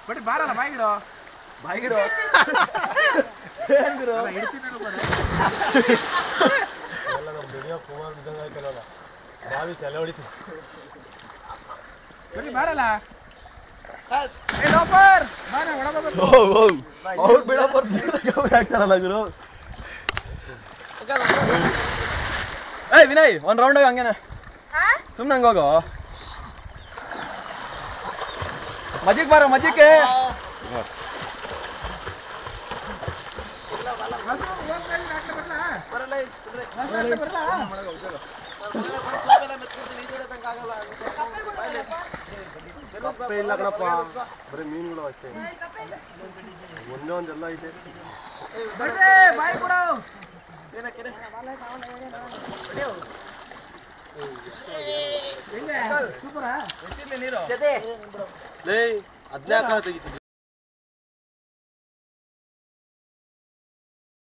but ಬಾರಲ್ಲ ಬಾಯಿಗಿಡು ಬಾರಲ್ಲ Vinay ಒಂದ್ round ಹಂಗೇನೆ ಸುಮ್ನೆ ಹಂಗ ಹೋಗು ಮಜಿಕ್ ಬಾರ ಮಜಿಕ್ಕೆ ಇಲ್ಲ ಕಣಪ್ಪ ಬರೀ ಮೀನುಗಳು ಅಷ್ಟೇ ಒಂದೇ ಒಂದೆಲ್ಲ ಐತೆ ಬಾಯ್ ಕೊಡು ನೀರು 14 ತೆಗಿತೀನಿ